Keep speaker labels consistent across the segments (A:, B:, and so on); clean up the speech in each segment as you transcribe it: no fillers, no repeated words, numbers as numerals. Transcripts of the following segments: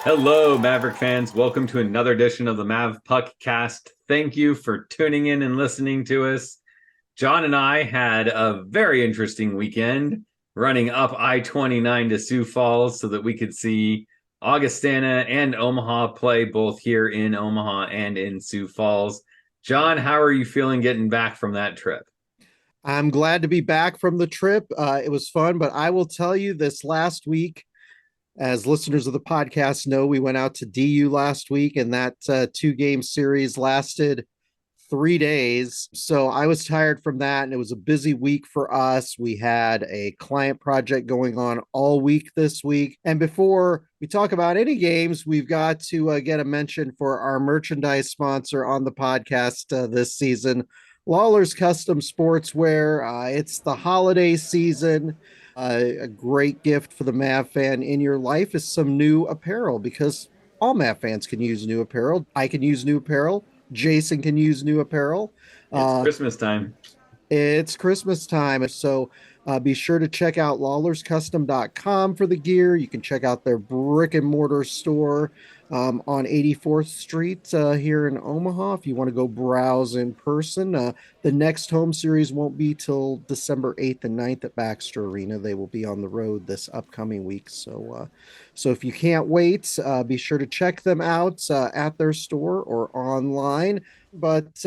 A: Hello, Maverick fans. Welcome to another edition of the Mavpuckcast. Thank you for tuning in and listening to us. John and I had a very interesting weekend running up I-29 to Sioux Falls so that we could see Augustana and Omaha play both here in Omaha and in Sioux Falls. John, how are you feeling getting back from that trip?
B: I'm glad to be back from the trip. It was fun, but I will tell you this last week, as listeners of the podcast know, we went out to DU last week, and that two-game series lasted 3 days. So I was tired from that, and it was a busy week for us. We had a client project going on all week this week. And before we talk about any games, we've got to get a mention for our merchandise sponsor on the podcast this season, Lawler's Custom Sportswear. It's the holiday season. A great gift for the Mav fan in your life is some new apparel, because all Mav fans can use new apparel. I can use new apparel. Jason can use new apparel.
A: It's Christmas time.
B: It's Christmas time. So be sure to check out lawlerscustom.com for the gear. You can check out their brick and mortar store on 84th Street here in Omaha if you want to go browse in person. The next home series won't be till December 8th and 9th at Baxter Arena. They will be on the road this upcoming week. So if you can't wait, be sure to check them out at their store or online. But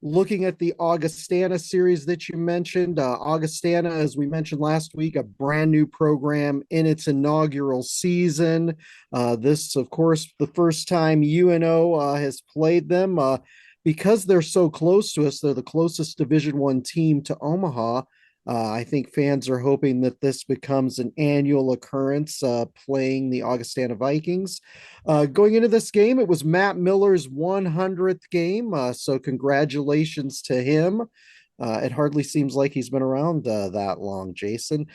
B: looking at the Augustana series that you mentioned, Augustana, as we mentioned last week, a brand new program in its inaugural season. This, of course, the first time UNO has played them. Because they're so close to us, they're the closest Division I team to Omaha. I think fans are hoping that this becomes an annual occurrence, playing the Augustana Vikings. Going into this game, it was Matt Miller's 100th game, so congratulations to him. It hardly seems like he's been around that long, Jason.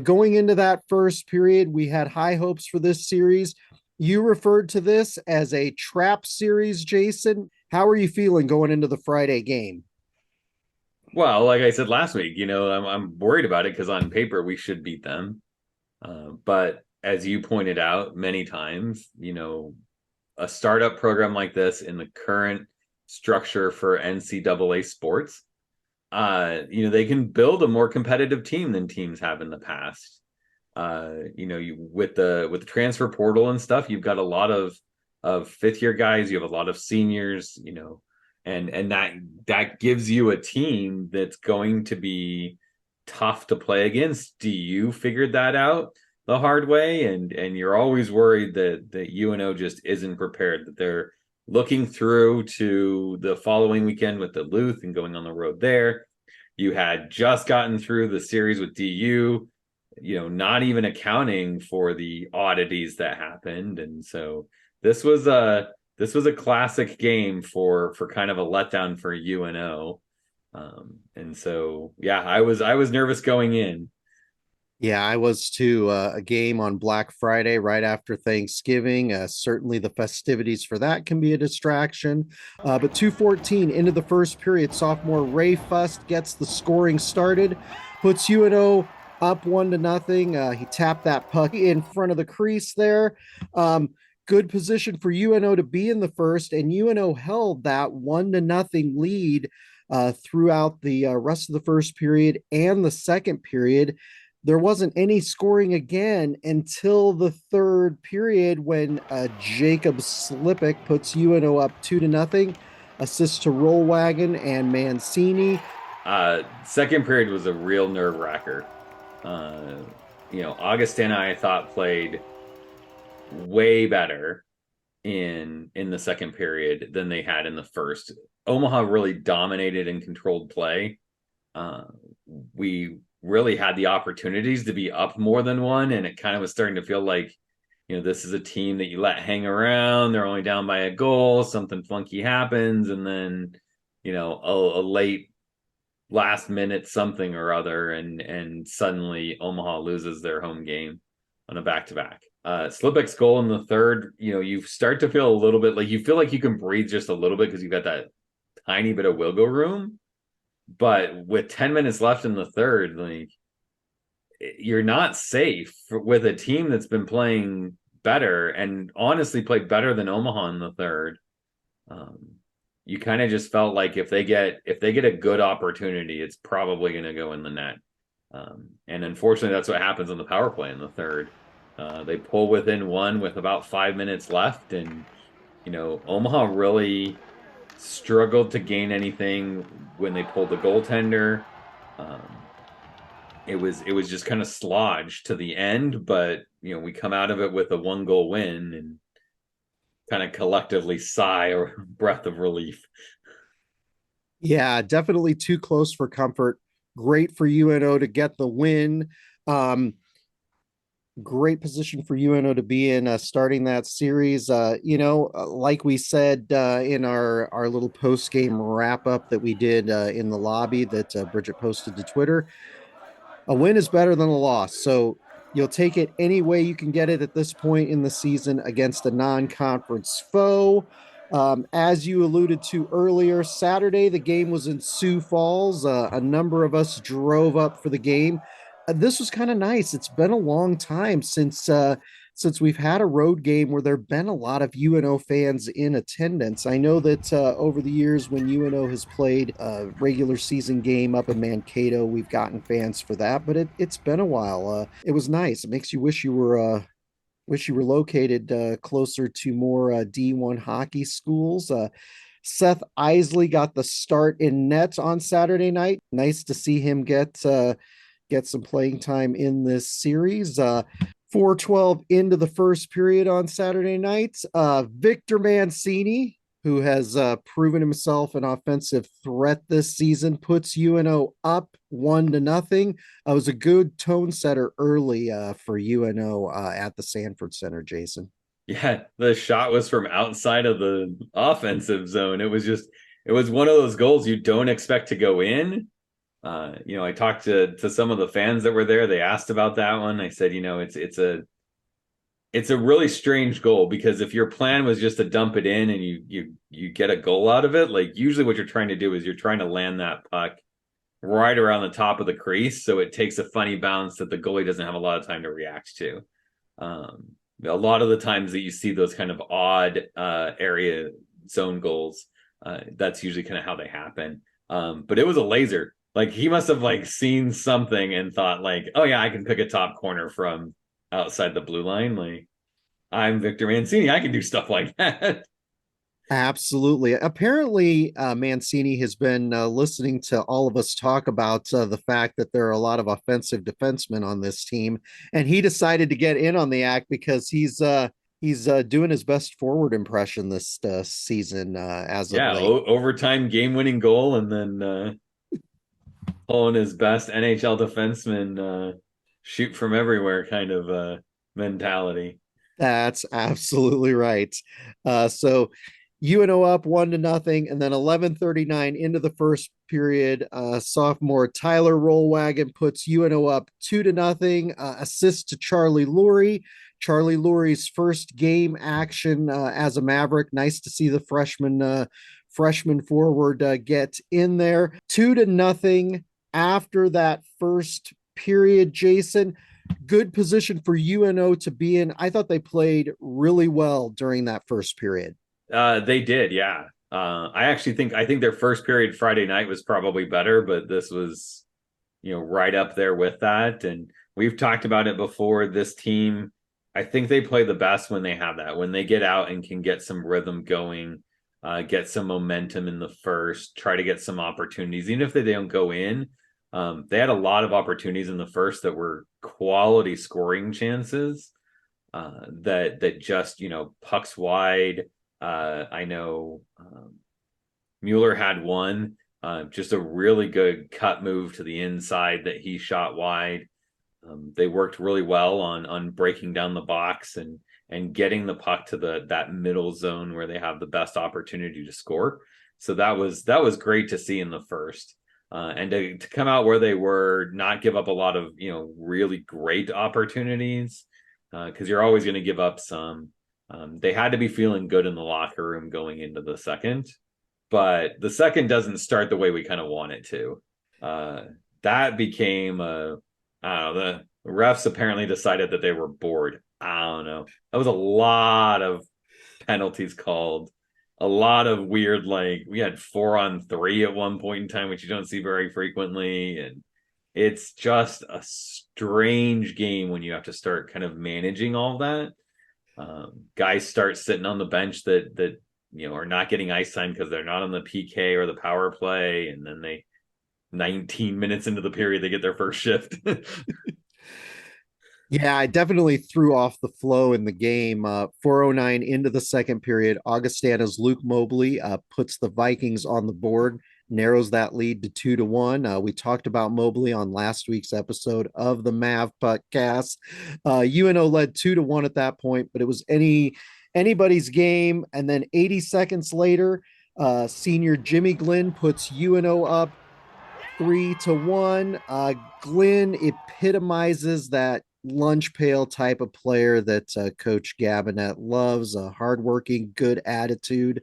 B: Going into that first period, we had high hopes for this series. You referred to this as a trap series, Jason. How are you feeling going into the Friday game?
A: Well, like I said last week, I'm worried about it because on paper we should beat them. But as you pointed out many times, a startup program like this in the current structure for NCAA sports, they can build a more competitive team than teams have in the past. With the transfer portal and stuff, you've got a lot of fifth year guys, you have a lot of seniors, and that gives you a team that's going to be tough to play against. DU figured that out the hard way, and you're always worried that UNO just isn't prepared, that they're looking through to the following weekend with Duluth and going on the road there. You had just gotten through the series with DU, not even accounting for the oddities that happened. And so this was a classic game for kind of a letdown for UNO. And so, yeah, I was nervous going in.
B: Yeah, I was too. A game on Black Friday right after Thanksgiving. Certainly the festivities for that can be a distraction. But 2:14 into the first period, sophomore Ray Fust gets the scoring started, puts UNO up 1-0. He tapped that puck in front of the crease there. Good position for UNO to be in the first, and UNO held that 1-0 lead throughout the rest of the first period and the second period. There wasn't any scoring again until the third period when Jacob Slipik puts UNO up 2-0. Assists to Rollwagon and Mancini.
A: Second period was a real nerve wracker. Augustana, I thought, played way better in the second period than they had in the first. Omaha really dominated and controlled play. We really had the opportunities to be up more than one, and it kind of was starting to feel like, this is a team that you let hang around. They're only down by a goal, something funky happens, and then a late last minute something or other, and suddenly Omaha loses their home game on a back-to-back. Slipik's goal in the third, you start to feel a little bit like you feel like you can breathe just a little bit because you've got that tiny bit of wiggle room. But with 10 minutes left in the third, like, you're not safe with a team that's been playing better and honestly played better than Omaha in the third. Um, you kind of just felt like if they get a good opportunity, it's probably going to go in the net. And unfortunately, that's what happens on the power play in the third. They pull within one with about 5 minutes left, and Omaha really struggled to gain anything when they pulled the goaltender. Um, it was just kind of slodged to the end, but we come out of it with a 1-goal win and kind of collectively sigh or breath of relief.
B: Yeah, definitely too close for comfort. Great for UNO to get the win. Um, Great position for UNO to be in starting that series. Like we said in our little post game wrap up that we did in the lobby that Bridget posted to Twitter, a win is better than a loss. So you'll take it any way you can get it at this point in the season against a non-conference foe. As you alluded to earlier, Saturday the game was in Sioux Falls. A number of us drove up for the game. This was kind of nice. It's been a long time since we've had a road game where there've been a lot of UNO fans in attendance. I know that over the years when UNO has played a regular season game up in Mankato, we've gotten fans for that, but it's been a while. It was nice. It makes you wish you were located closer to more D1 hockey schools. Seth Isley got the start in net on Saturday night. Nice to see him get some playing time in this series. 4:12 into the first period on Saturday night. Victor Mancini, who has proven himself an offensive threat this season, puts UNO up 1-0. It was a good tone setter early for UNO at the Sanford Center, Jason.
A: Yeah, the shot was from outside of the offensive zone. It was one of those goals you don't expect to go in. I talked to some of the fans that were there. They asked about that one. I said, it's a really strange goal because if your plan was just to dump it in and you get a goal out of it, like usually what you're trying to do is you're trying to land that puck right around the top of the crease, so it takes a funny bounce that the goalie doesn't have a lot of time to react to. A lot of the times that you see those kind of odd area zone goals, that's usually kind of how they happen. But it was a laser. Like he must have like seen something and thought like, oh yeah, I can pick a top corner from outside the blue line. Like I'm Victor Mancini, I can do stuff like that.
B: Absolutely. Apparently, Mancini has been listening to all of us talk about the fact that there are a lot of offensive defensemen on this team, and he decided to get in on the act because he's doing his best forward impression this season as of
A: Yeah,
B: late.
A: overtime game-winning goal, and then pulling his best NHL defenseman shoot from everywhere kind of mentality.
B: That's absolutely right. So UNO up 1-0, and then 11:39 into the first period. Sophomore Tyler Rollwagon puts UNO up 2-0. Assist to Charlie Lurie. Charlie Lurie's first game action as a Maverick. Nice to see the freshman forward get in there. 2-0 after that first period, Jason. Good position for UNO to be in. I thought they played really well during that first period.
A: They did, yeah. I think their first period Friday night was probably better, but this was, right up there with that. And we've talked about it before. This team, I think they play the best when they have that, when they get out and can get some rhythm going, get some momentum in the first, try to get some opportunities, even if they don't go in. They had a lot of opportunities in the first that were quality scoring chances that just pucks wide. I know Mueller had one, just a really good cut move to the inside that he shot wide. They worked really well on breaking down the box and getting the puck to that middle zone where they have the best opportunity to score. So that was great to see in the first. And to come out where they were, not give up a lot of really great opportunities, because you're always going to give up some. They had to be feeling good in the locker room going into the second, but the second doesn't start the way we kind of want it to. That became I don't know, refs apparently decided that they were bored. I don't know. That was a lot of penalties called. A lot of weird, like we had 4-on-3 at one point in time, which you don't see very frequently. And it's just a strange game when you have to start kind of managing all that. Guys start sitting on the bench that are not getting ice time because they're not on the PK or the power play, and then they 19 minutes into the period they get their first shift.
B: Yeah, I definitely threw off the flow in the game. 4:09 into the second period, Augustana's Luke Mobley puts the Vikings on the board, narrows that lead to 2-1. We talked about Mobley on last week's episode of the Mavpuckcast. UNO led 2-1 at that point, but it was anybody's game. And then 80 seconds later, senior Jimmy Glenn puts UNO up 3-1. Glenn epitomizes that lunch pail type of player that Coach Gabinet loves, a hardworking, good attitude.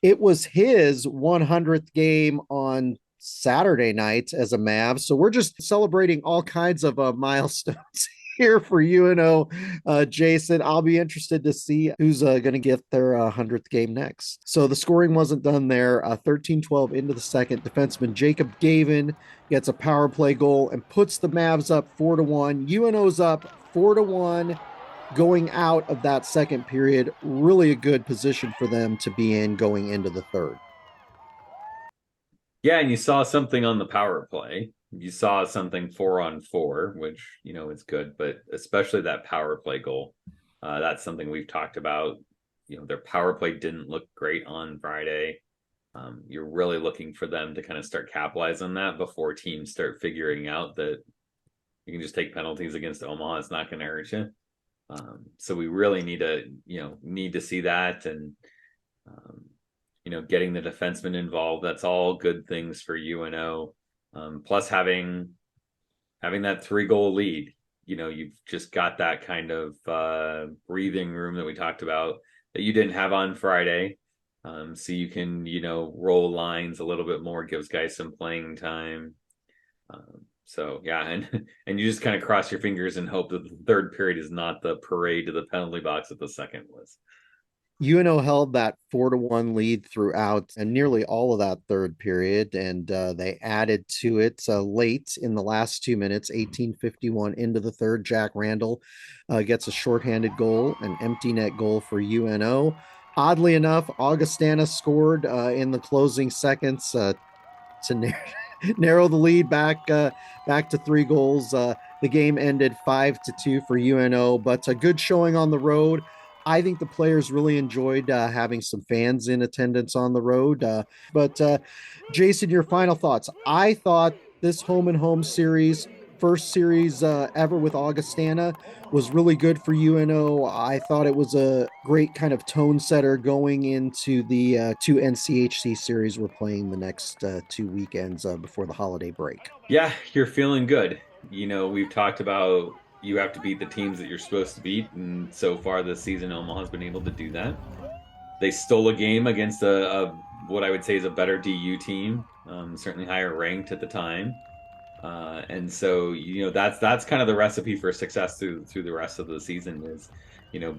B: It was his 100th game on Saturday night as a Mav. So we're just celebrating all kinds of milestones here for UNO. Jason, I'll be interested to see who's going to get their 100th game next. So the scoring wasn't done there. 13-12 into the second. Defenseman Jacob Gavin gets a power play goal and puts the Mavs up 4-1. UNO's up 4-1 going out of that second period. Really a good position for them to be in going into the third.
A: Yeah, and you saw something on the power play. You saw something 4-on-4, which is good, but especially that power play goal. That's something we've talked about. Their power play didn't look great on Friday. You're really looking for them to kind of start capitalizing on that before teams start figuring out that you can just take penalties against Omaha. It's not going to hurt you. So we really need to see that, and getting the defenseman involved. That's all good things for UNO. Plus having that 3-goal lead, you've just got that kind of breathing room that we talked about that you didn't have on Friday. So you can, roll lines a little bit more, gives guys some playing time. So yeah, and you just kind of cross your fingers and hope that the third period is not the parade to the penalty box that the second was.
B: UNO held that 4-1 lead throughout and nearly all of that third period, and they added to it late in the last 2 minutes, 18:51 into the third. Jack Randall gets a shorthanded goal, an empty net goal for UNO. Oddly enough, Augustana scored in the closing seconds to narrow the lead back to 3 goals. The game ended 5-2 for UNO, but a good showing on the road. I think the players really enjoyed having some fans in attendance on the road. But Jason, your final thoughts. I thought this home and home series, first series ever with Augustana, was really good for UNO. I thought it was a great kind of tone setter going into the two NCHC series we're playing the next 2 weekends before the holiday break.
A: Yeah, you're feeling good. We've talked about you have to beat the teams that you're supposed to beat, and so far this season, Omaha's been able to do that. They stole a game against a what I would say is a better DU team, certainly higher ranked at the time. And so that's kind of the recipe for success through the rest of the season is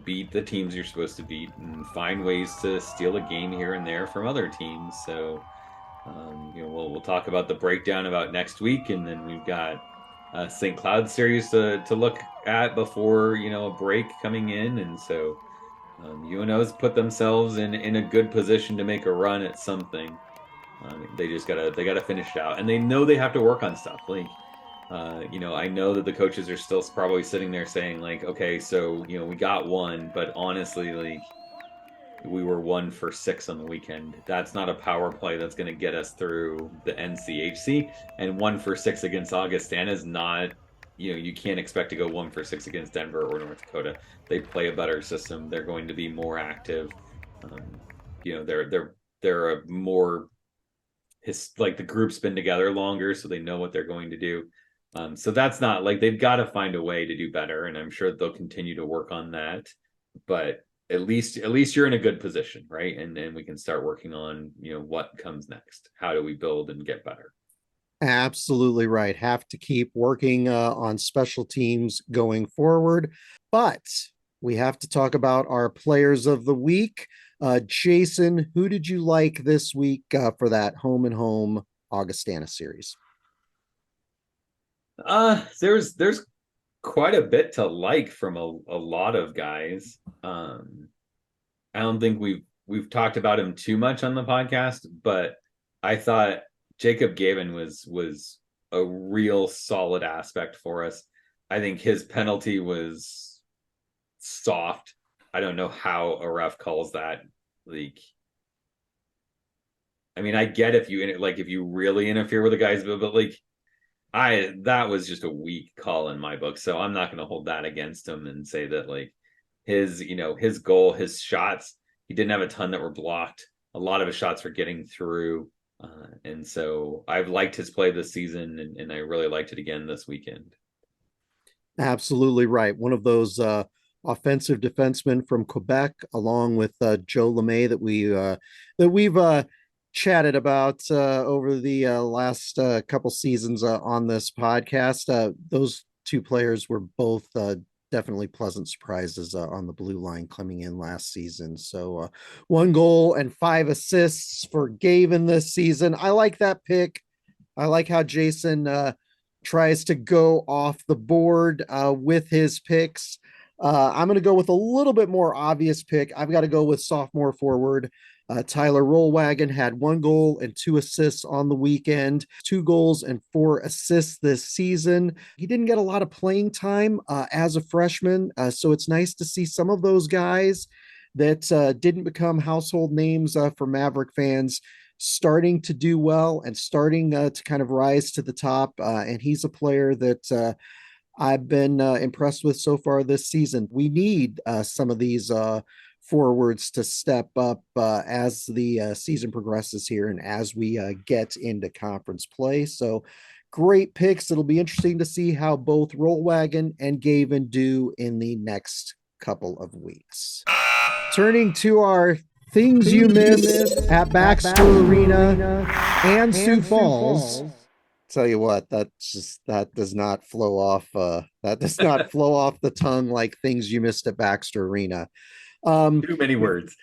A: beat the teams you're supposed to beat and find ways to steal a game here and there from other teams. So we'll talk about the breakdown about next week, and then we've got St. Cloud series to look at before a break coming in, and so UNO's put themselves in a good position to make a run at something. They just gotta finish it out, and they know they have to work on stuff. Like, I know that the coaches are still probably sitting there saying like, okay, so we got one, but honestly, like we were 1 for 6 on the weekend. That's not a power play that's going to get us through the NCHC, and 1 for 6 against Augustana is not. You can't expect to go 1 for 6 against Denver or North Dakota. They play a better system. They're going to be more active. They're a more like the group's been together longer, so they know what they're going to do. So that's not like they've got to find a way to do better, and I'm sure they'll continue to work on that. But at least you're in a good position, right? And then we can start working on what comes next. How do we build and get better?
B: Absolutely right. Have to keep working on special teams going forward. But we have to talk about our players of the week. Jason, who did you like this week for that home and home Augustana series?
A: There's quite a bit to like from a lot of guys. I don't think we've talked about him too much on the podcast, but I thought Jacob Gavin was a real solid aspect for us. I think his penalty was soft. I don't know how a ref calls that. Like, I mean, I get if you really interfere with a guy's, but like I that was just a weak call in my book. So I'm not going to hold that against him and say that like his goal, his shots, he didn't have a ton that were blocked. A lot of his shots were getting through. And so I've liked his play this season, and I really liked it again this weekend.
B: Absolutely right. One of those offensive defensemen from Quebec, along with Joe LeMay that we've chatted about over the last couple seasons on this podcast. Those two players were both definitely pleasant surprises on the blue line coming in last season. So 1 goal and 5 assists for Gavin this season. I like that pick. I like how Jason tries to go off the board with his picks. I'm going to go with a little bit more obvious pick. I've got to go with sophomore forward. Tyler Rollwagon had 1 goal and 2 assists on the weekend, 2 goals and 4 assists this season. He didn't get a lot of playing time as a freshman, so it's nice to see some of those guys that didn't become household names for Maverick fans starting to do well and starting to kind of rise to the top. And he's a player that I've been impressed with so far this season. We need some of these forwards to step up as the season progresses here and as we get into conference play. So great picks. It'll be interesting to see how both Rollwagon and Gavin do in the next couple of weeks. Turning to our things you missed at Baxter Arena and Sioux Falls. Tell you what, that does not flow off that does not flow off the tongue like things you missed at Baxter Arena.
A: Too many words.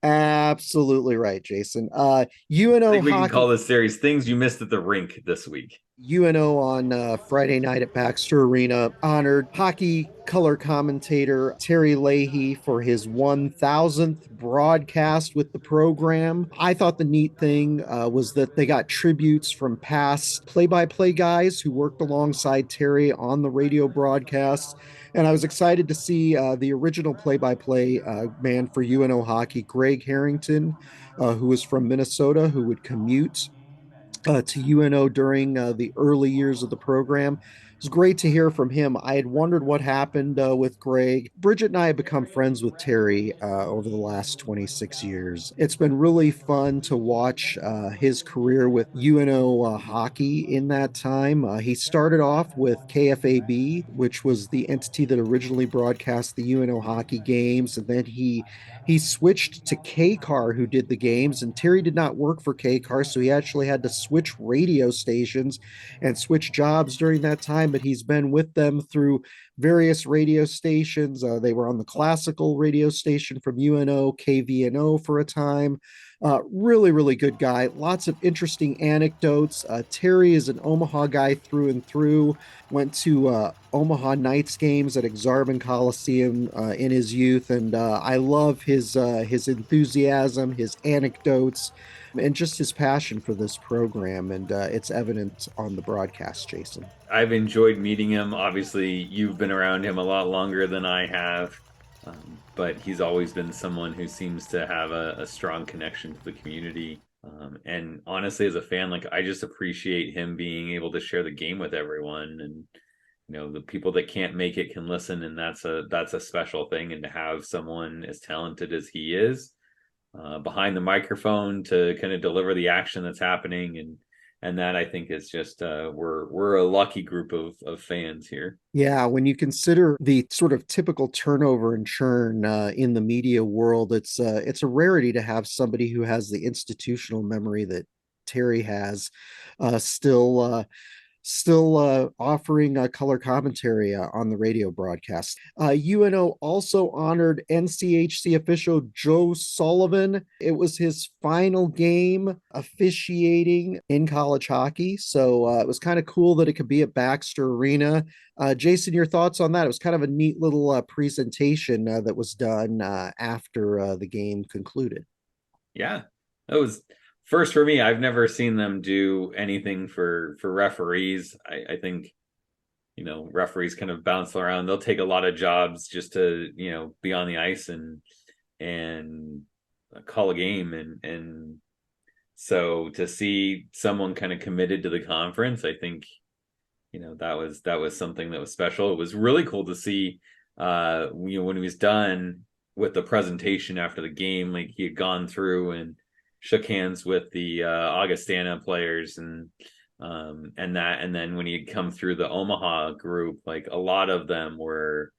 B: Absolutely right, Jason.
A: I
B: UNO
A: think we can
B: hockey
A: call this series "Things You Missed at the Rink" this week.
B: UNO on Friday night at Baxter Arena honored hockey color commentator Terry Leahy for his 1000th broadcast with the program. I thought the neat thing was that they got tributes from past play by play guys who worked alongside Terry on the radio broadcasts. And I was excited to see the original play by play man for UNO hockey, Greg Harrington, who was from Minnesota, who would commute to UNO during the early years of the program. It was great to hear from him. I had wondered what happened with Greg. Bridget and I have become friends with Terry over the last 26 years. It's been really fun to watch his career with UNO hockey in that time. He started off with KFAB, which was the entity that originally broadcast the UNO hockey games, and then he switched to K-Car, who did the games, and Terry did not work for K-Car, so he actually had to switch radio stations and switch jobs during that time, but he's been with them through various radio stations. They were on the classical radio station from UNO, KVNO for a time. Really, really good guy. Lots of interesting anecdotes. Terry is an Omaha guy through and through. Went to Omaha Knights games at Exarban Coliseum in his youth, and I love his enthusiasm, his anecdotes, and just his passion for this program. And it's evident on the broadcast, Jason.
A: I've enjoyed meeting him. Obviously, you've been around him a lot longer than I have, but he's always been someone who seems to have a strong connection to the community. And honestly, as a fan, like I just appreciate him being able to share the game with everyone, and the people that can't make it can listen, and that's a special thing. And to have someone as talented as he is behind the microphone to kind of deliver the action that's happening, and that I think is just we're a lucky group of fans here.
B: Yeah, when you consider the sort of typical turnover and churn in the media world, it's a rarity to have somebody who has the institutional memory that Terry has, still offering color commentary on the radio broadcast. UNO also honored NCHC official Joe Sullivan. It was his final game officiating in college hockey. So it was kind of cool that it could be at Baxter Arena. Jason, your thoughts on that? It was kind of a neat little presentation that was done after the game concluded.
A: Yeah, that was first for me. I've never seen them do anything for referees. I think referees kind of bounce around. They'll take a lot of jobs just to be on the ice and call a game, and so to see someone kind of committed to the conference, I think that was something that was special. It was really cool to see when he was done with the presentation after the game, like he had gone through and shook hands with the Augustana players and then when he had come through the Omaha group, like a lot of them were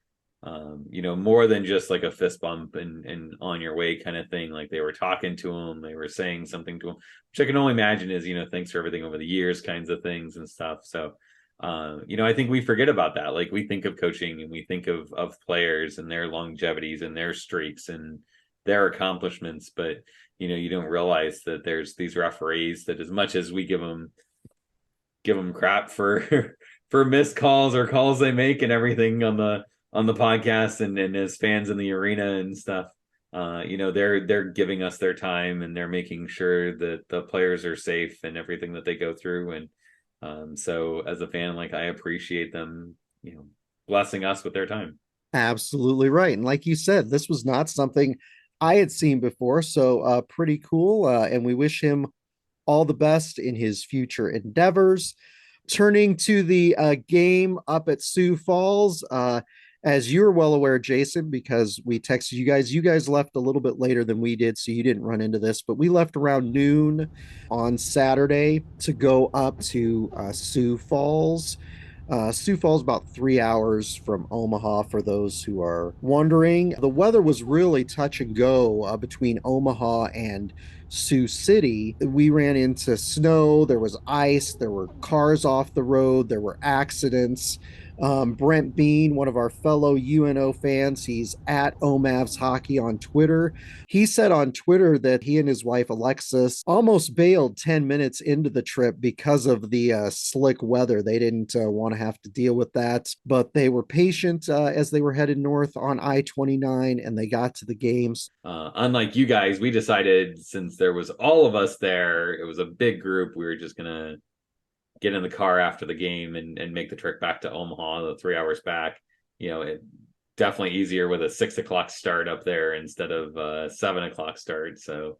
A: more than just like a fist bump and on your way kind of thing. Like they were talking to him, they were saying something to him, which I can only imagine is thanks for everything over the years kinds of things and stuff. So I think we forget about that. Like we think of coaching and we think of players and their longevities and their streaks and their accomplishments, but you don't realize that there's these referees that, as much as we give them crap for for missed calls or calls they make and everything on the podcast and as fans in the arena and stuff, they're giving us their time and they're making sure that the players are safe and everything that they go through. And so as a fan, like I appreciate them, blessing us with their time.
B: Absolutely right. And like you said, this was not something I had seen before. So pretty cool. And we wish him all the best in his future endeavors. Turning to the game up at Sioux Falls, as you're well aware, Jason, because we texted you guys left a little bit later than we did, so you didn't run into this, but we left around noon on Saturday to go up to Sioux Falls. Sioux Falls about 3 hours from Omaha, for those who are wondering. The weather was really touch and go between Omaha and Sioux City. We ran into snow, there was ice, there were cars off the road, there were accidents. Brent Bean, one of our fellow UNO fans, he's at Omavs Hockey on Twitter. He said on Twitter that he and his wife Alexis almost bailed 10 minutes into the trip because of the slick weather. They didn't want to have to deal with that, but they were patient as they were headed north on I-29 and they got to the games.
A: Unlike you guys, we decided, since there was all of us there, it was a big group, we were just gonna get in the car after the game and make the trek back to Omaha, the 3 hours back. It definitely easier with a 6 o'clock start up there instead of a 7 o'clock start. So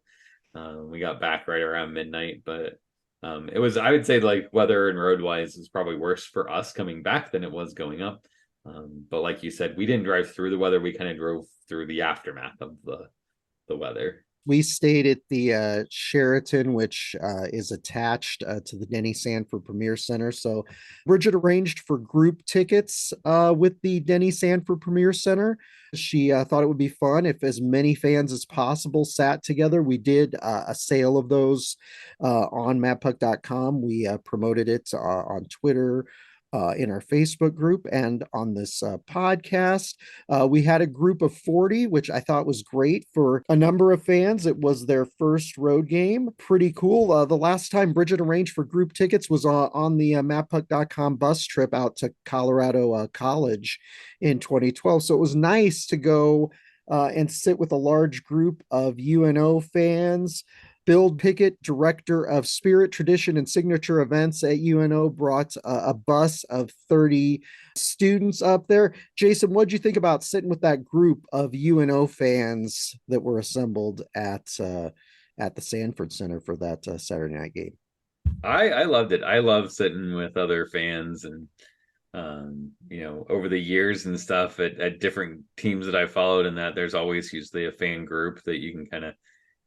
A: we got back right around midnight, but it was, I would say, like weather and road wise is probably worse for us coming back than it was going up. But like you said, we didn't drive through the weather. We kind of drove through the aftermath of the weather.
B: We stayed at the Sheraton, which is attached to the Denny Sanford Premier Center. So Bridget arranged for group tickets with the Denny Sanford Premier Center. She thought it would be fun if as many fans as possible sat together. We did a sale of those on mavpuck.com. We promoted it on Twitter, in our Facebook group, and on this podcast. We had a group of 40, which I thought was great for a number of fans. It was their first road game. Pretty cool. The last time Bridget arranged for group tickets was on the mavpuck.com bus trip out to Colorado College in 2012. So it was nice to go and sit with a large group of UNO fans. Bill Pickett, director of Spirit, Tradition, and Signature Events at UNO, brought a bus of 30 students up there. Jason, what did you think about sitting with that group of UNO fans that were assembled at the Sanford Center for that Saturday night game?
A: I loved it. I love sitting with other fans and over the years and stuff at different teams that I followed, and that there's always usually a fan group that you can kind of,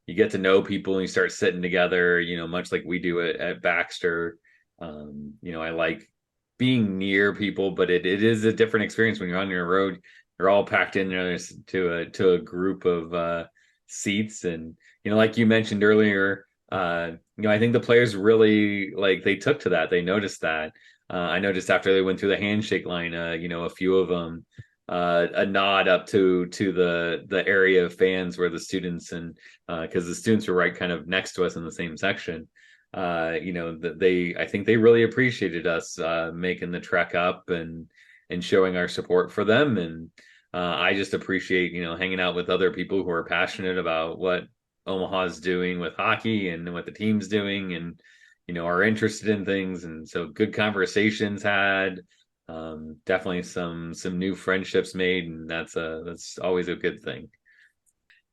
A: you get to know people and you start sitting together, much like we do at Baxter. I like being near people, but it is a different experience when you're on your road. You're all packed in there to a group of seats. And, like you mentioned earlier, I think the players really like they took to that. They noticed that. I noticed after they went through the handshake line, a few of them a nod up to the area of fans where the students and because the students were right kind of next to us in the same section. They I think they really appreciated us making the trek up and showing our support for them. And I just appreciate hanging out with other people who are passionate about what Omaha's doing with hockey and what the team's doing and are interested in things. And so good conversations had, definitely some new friendships made, and that's always a good thing.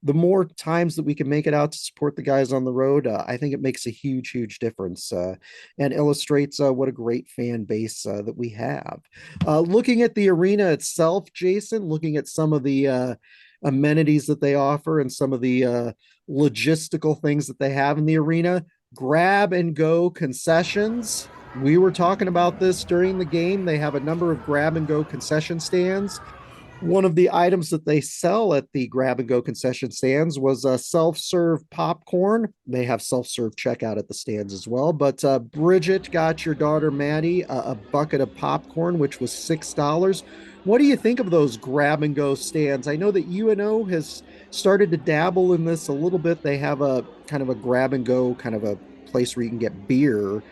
B: The more times that we can make it out to support the guys on the road, I think it makes a huge difference, and illustrates what a great fan base that we have. Looking at the arena itself, Jason, looking at some of the amenities that they offer and some of the logistical things that they have in the arena, grab and go concessions. We were talking about this during the game. They have a number of grab and go concession stands. One of the items that they sell at the grab and go concession stands was a self-serve popcorn. They have self-serve checkout at the stands as well. But Bridget got your daughter Maddie a bucket of popcorn, which was $6. What do you think of those grab and go stands? I know that UNO has started to dabble in this a little bit. They have a kind of a grab and go kind of a place where you can get beer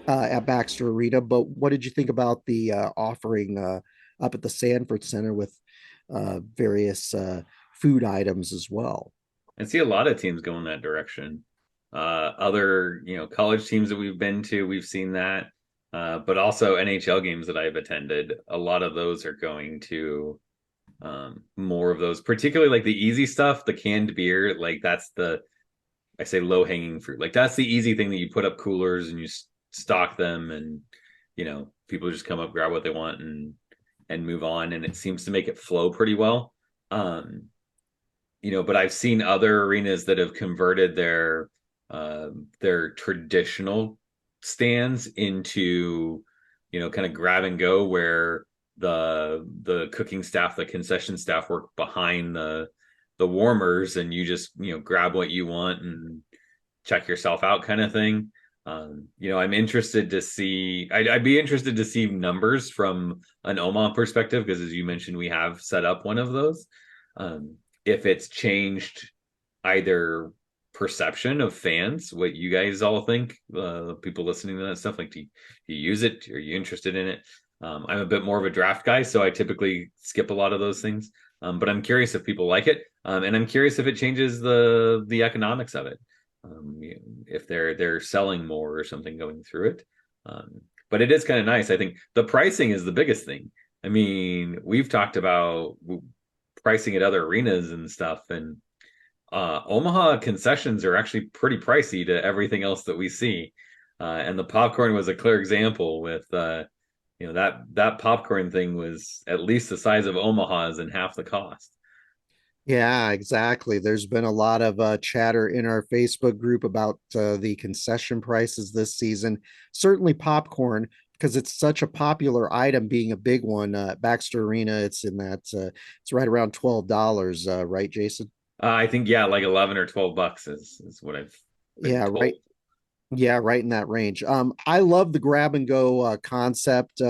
B: at Baxter Arena. But what did you think about the offering up at the Sanford Center with various food items as well?
A: I see a lot of teams go in that direction. Other, college teams that we've been to, we've seen that. But also NHL games that I've attended, a lot of those are going to more of those, particularly like the easy stuff, the canned beer. Like I say low hanging fruit. Like that's the easy thing that you put up coolers and you stock them, and people just come up, grab what they want, and move on, and it seems to make it flow pretty well. But I've seen other arenas that have converted their traditional stands into kind of grab and go, where the cooking staff, the concession staff work behind the warmers, and you just grab what you want and check yourself out kind of thing. I'm interested to see. I'd be interested to see numbers from an Omaha perspective, because as you mentioned, we have set up one of those. If it's changed either perception of fans, what you guys all think, people listening to that stuff, like do you use it? Are you interested in it? I'm a bit more of a draft guy, so I typically skip a lot of those things. But I'm curious if people like it, and I'm curious if it changes the economics of it. If they're selling more or something going through it. But it is kind of nice. I think the pricing is the biggest thing. I mean, we've talked about pricing at other arenas and stuff, and Omaha concessions are actually pretty pricey to everything else that we see. And the popcorn was a clear example with that popcorn thing was at least the size of Omaha's and half the cost.
B: Yeah, exactly. There's been a lot of chatter in our Facebook group about the concession prices this season. Certainly popcorn, because it's such a popular item, being a big one. Baxter Arena, it's in that it's right around $12, right, Jason?
A: I think yeah, like 11 or $12 is what I've been
B: Yeah,
A: told.
B: right. Yeah, right in that range. I love the grab and go concept,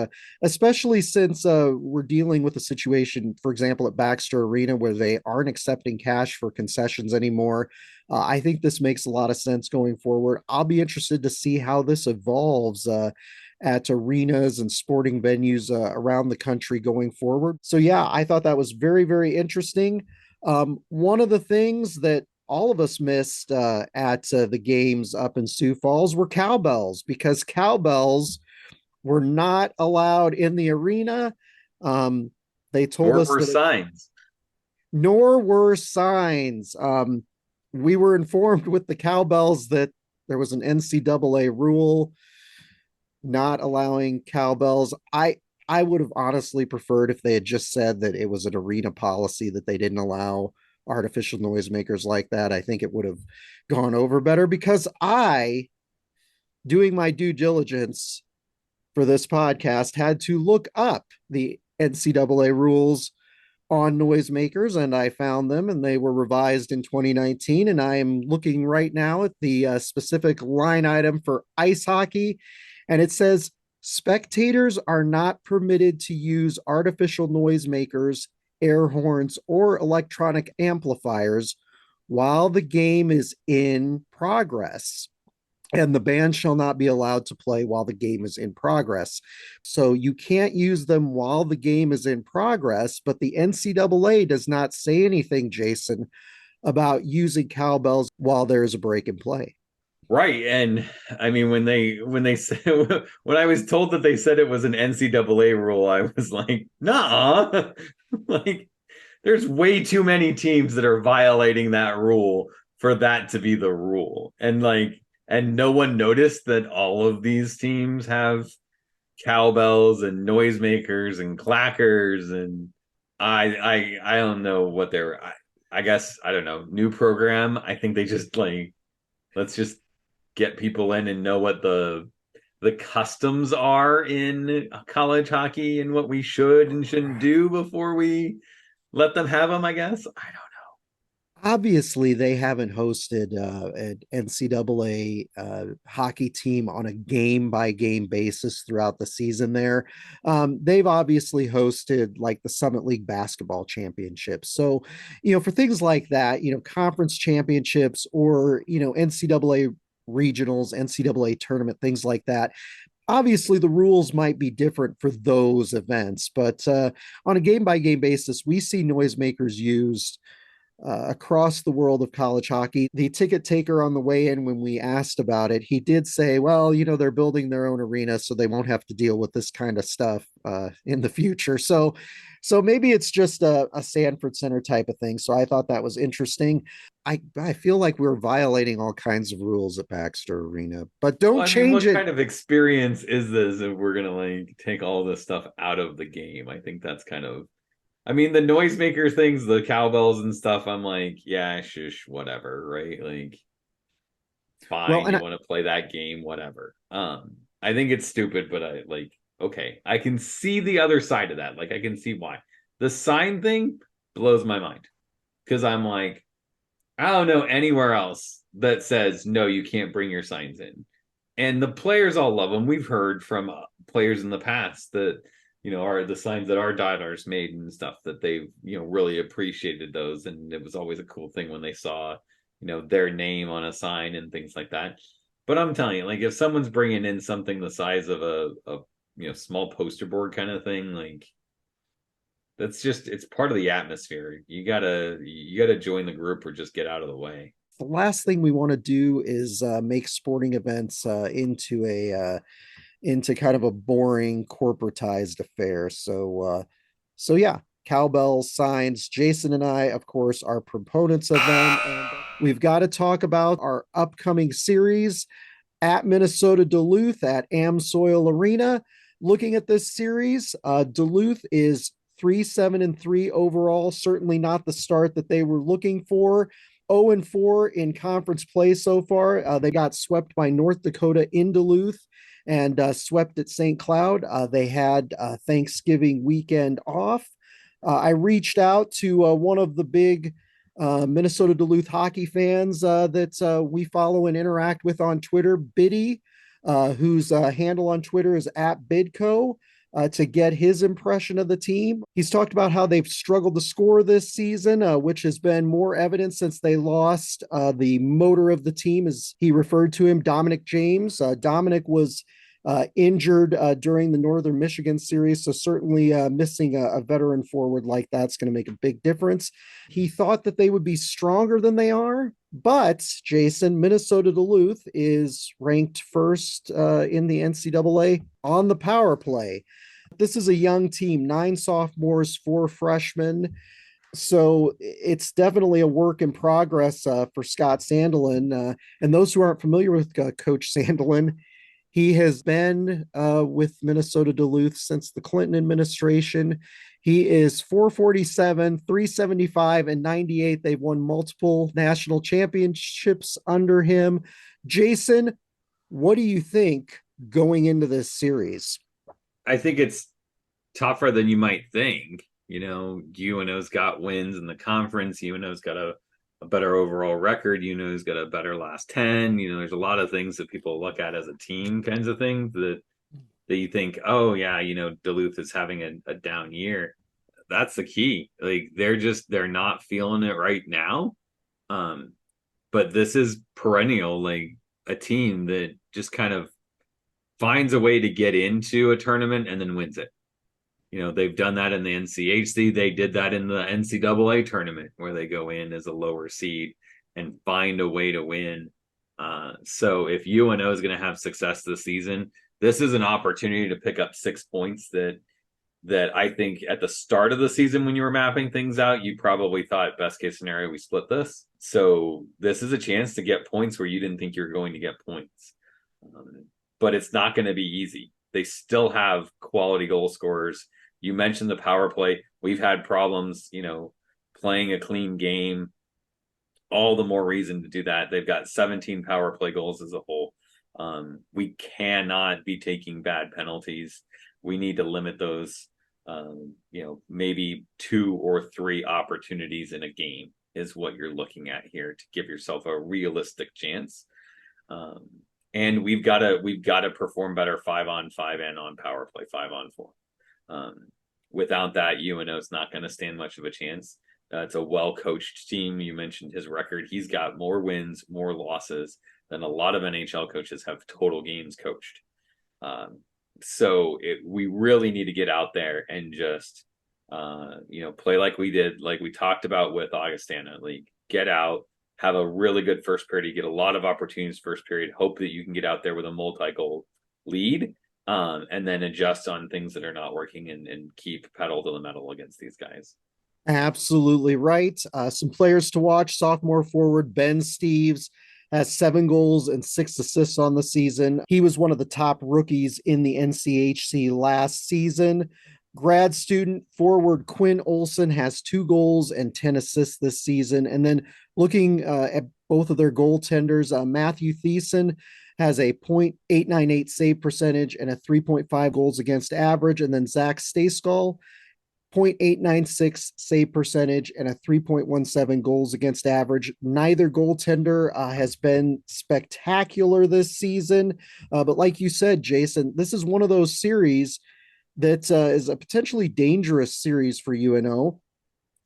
B: especially since we're dealing with a situation, for example, at Baxter Arena, where they aren't accepting cash for concessions anymore. I think this makes a lot of sense going forward. I'll be interested to see how this evolves at arenas and sporting venues around the country going forward. So, yeah, I thought that was very interesting. One of the things that all of us missed at the games up in Sioux Falls were cowbells, because cowbells were not allowed in the arena. They told
A: Or
B: us
A: were
B: that
A: signs.
B: nor were signs. We were informed with the cowbells that there was an NCAA rule not allowing cowbells. I would have honestly preferred if they had just said that it was an arena policy that they didn't allow artificial noisemakers like that. I think it would have gone over better, because doing my due diligence for this podcast, had to look up the NCAA rules on noisemakers, and I found them, and they were revised in 2019. And I am looking right now at the specific line item for ice hockey, and it says spectators are not permitted to use artificial noisemakers, air horns, or electronic amplifiers while the game is in progress, and the band shall not be allowed to play while the game is in progress. So you can't use them while the game is in progress, but the NCAA does not say anything, Jason, about using cowbells while there is a break in play.
A: Right. And I mean, when they said, when I was told that they said it was an NCAA rule, I was like, nah, like there's way too many teams that are violating that rule for that to be the rule. And no one noticed that all of these teams have cowbells and noisemakers and clackers. And I don't know what I guess I don't know, new program. I think they just like, let's just get people in and know what the customs are in college hockey and what we should and shouldn't do before we let them have them, I guess. I don't
B: Obviously, they haven't hosted an NCAA hockey team on a game by game basis throughout the season there. They've obviously hosted like the Summit League basketball championships. So, for things like that, conference championships or, NCAA regionals, NCAA tournament, things like that. Obviously, the rules might be different for those events, but on a game by game basis, we see noisemakers used across the world of college hockey. The ticket taker on the way in, when we asked about it, he did say, well, they're building their own arena, so they won't have to deal with this kind of stuff in the future. So maybe it's just a Sanford Center type of thing. So I thought that was interesting. I feel like we're violating all kinds of rules at Baxter Arena, but
A: know.
B: don't
A: Well, I mean,
B: change
A: what
B: it.
A: kind of experience is this if we're gonna like take all this stuff out of the game? I think that's kind of I mean, the noisemaker things, the cowbells and stuff, I'm like, yeah, shush, whatever, right? Like,
B: Well,
A: fine,
B: and
A: you want to play that game, whatever. I think it's stupid, but okay, I can see the other side of that. Like, I can see why. The sign thing blows my mind because I'm like, I don't know anywhere else that says no, you can't bring your signs in. And the players all love them. We've heard from players in the past that are the signs that our daughters made and stuff that they really appreciated those, and it was always a cool thing when they saw their name on a sign and things like that. But I'm telling you, like if someone's bringing in something the size of a small poster board kind of thing, like that's just it's part of the atmosphere. You gotta join the group or just get out of the way.
B: the last thing we want to do is make sporting events into kind of a boring corporatized affair. So yeah, cowbell signs. Jason and I, of course, are proponents of them, and we've got to talk about our upcoming series at Minnesota Duluth at Amsoil Arena. Looking at this series, Duluth is 3-7-3 overall. Certainly not the start that they were looking for. 0-4 in conference play so far. They got swept by North Dakota in Duluth and swept at St. Cloud. They had Thanksgiving weekend off. I reached out to one of the big Minnesota Duluth hockey fans that we follow and interact with on Twitter, Biddy, whose handle on Twitter is at Bidco, to get his impression of the team. He's talked about how they've struggled to score this season, which has been more evident since they lost the motor of the team, as he referred to him, Dominic James. Dominic was injured during the Northern Michigan series, so certainly missing a veteran forward like that's going to make a big difference. He thought that they would be stronger than they are, but Jason, Minnesota Duluth is ranked first in the NCAA on the power play. This is a young team, 9 sophomores, 4 freshmen. So it's definitely a work in progress for Scott Sandelin. And those who aren't familiar with Coach Sandelin, he has been with Minnesota Duluth since the Clinton administration. He is 447, 375, and 98. They've won multiple national championships under him. Jason, what do you think going into this series?
A: I think it's tougher than you might think. UNO's got wins in the conference. UNO's got a better overall record. UNO's got a better last 10. There's a lot of things that people look at as a team kinds of things that you think, oh yeah, Duluth is having a down year. That's the key. Like they're not feeling it right now. Um, but this is perennial, like a team that just kind of finds a way to get into a tournament and then wins it. They've done that in the NCHC. They did that in the NCAA tournament where they go in as a lower seed and find a way to win. So if UNO is going to have success this season, this is an opportunity to pick up 6 points that I think at the start of the season when you were mapping things out, you probably thought best case scenario, we split this. So this is a chance to get points where you didn't think you were going to get points. But it's not going to be easy. They still have quality goal scorers. You mentioned the power play. We've had problems, playing a clean game. All the more reason to do that. They've got 17 power play goals as a whole. We cannot be taking bad penalties. We need to limit those. Maybe 2 or 3 opportunities in a game is what you're looking at here to give yourself a realistic chance. And we've got to perform better 5-on-5 and on power play 5-on-4. Without that, UNO is not going to stand much of a chance. It's a well-coached team. You mentioned his record. He's got more wins, more losses than a lot of NHL coaches have total games coached. So we really need to get out there and just, play like we did, like we talked about with Augustana. Like get out, have a really good first period. You get a lot of opportunities first period. Hope that you can get out there with a multi-goal lead, and then adjust on things that are not working and keep pedal to the metal against these guys.
B: Absolutely right. Some players to watch. Sophomore forward Ben Steeves has 7 goals and 6 assists on the season. He was one of the top rookies in the NCHC last season. Grad student forward Quinn Olson has 2 goals and 10 assists this season. And then looking at both of their goaltenders, Matthew Thiessen has a .898 save percentage and a 3.5 goals against average. And then Zach Stayskull, .896 save percentage and a 3.17 goals against average. Neither goaltender has been spectacular this season. But like you said, Jason, this is one of those series that is a potentially dangerous series for UNO.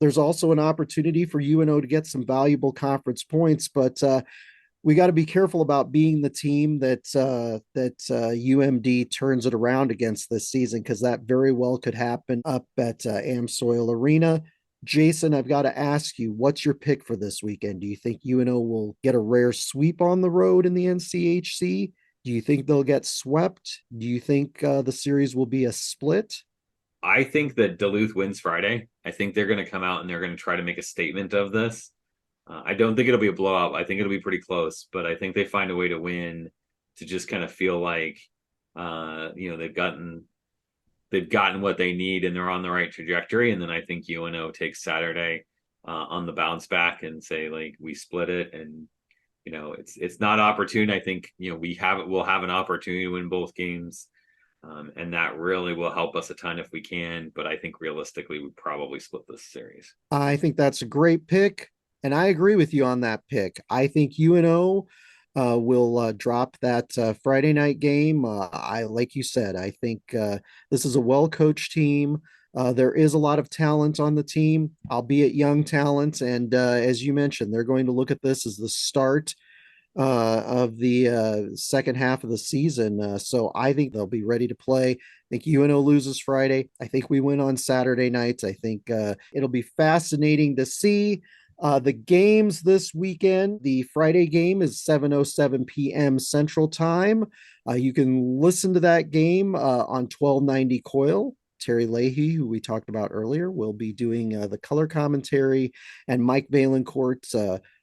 B: There's also an opportunity for UNO to get some valuable conference points, but we got to be careful about being the team that UMD turns it around against this season, because that very well could happen up at Amsoil Arena. Jason, I've got to ask you, what's your pick for this weekend? Do you think UNO will get a rare sweep on the road in the NCHC? Do you think they'll get swept? Do you think the series will be a split?
A: I think that Duluth wins Friday. I think they're going to come out and they're going to try to make a statement of this. I don't think it'll be a blowout. I think it'll be pretty close, but I think they find a way to win, to just kind of feel like, they've gotten what they need and they're on the right trajectory. And then I think UNO takes Saturday on the bounce back and say, like, we split it. And, it's not opportune. I think, we'll have an opportunity to win both games. And that really will help us a ton if we can. But I think realistically, we probably split this series.
B: I think that's a great pick. And I agree with you on that pick. I think UNO will drop that Friday night game. Like you said, I think this is a well-coached team. There is a lot of talent on the team, albeit young talent. And as you mentioned, they're going to look at this as the start of the second half of the season. So I think they'll be ready to play. I think UNO loses Friday. I think we win on Saturday nights. I think it'll be fascinating to see. The games this weekend, the Friday game is 7:07 p.m. Central Time. You can listen to that game on 1290 Coil. Terry Leahy, who we talked about earlier, will be doing the color commentary, and Mike Valancourt,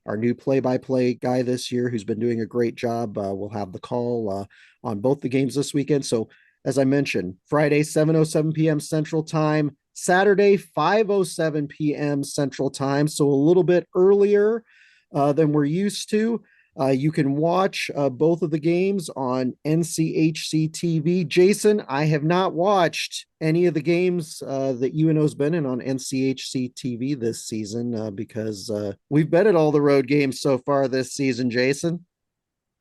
B: our new play-by-play guy this year, who's been doing a great job, will have the call on both the games this weekend. So, as I mentioned, Friday, 7:07 p.m. Central Time, Saturday, 5:07 p.m. Central Time, so a little bit earlier than we're used to. You can watch both of the games on NCHC TV. Jason, I have not watched any of the games that UNO's been in on NCHC TV this season because we've been at all the road games so far this season, Jason.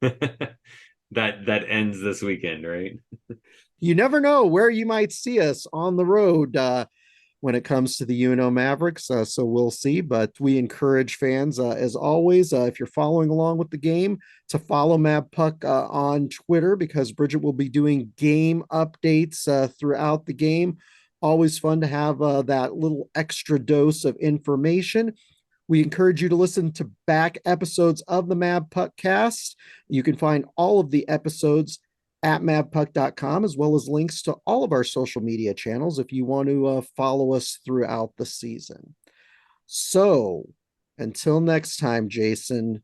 A: That ends this weekend, right?
B: You never know where you might see us on the road when it comes to the UNO Mavericks. So we'll see. But we encourage fans, as always, if you're following along with the game, to follow Mavpuck on Twitter because Bridget will be doing game updates throughout the game. Always fun to have that little extra dose of information. We encourage you to listen to back episodes of the Mavpuckcast. You can find all of the episodes at mavpuck.com, as well as links to all of our social media channels if you want to follow us throughout the season. So until next time, Jason,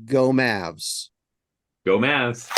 B: go Mavs.
A: Go Mavs.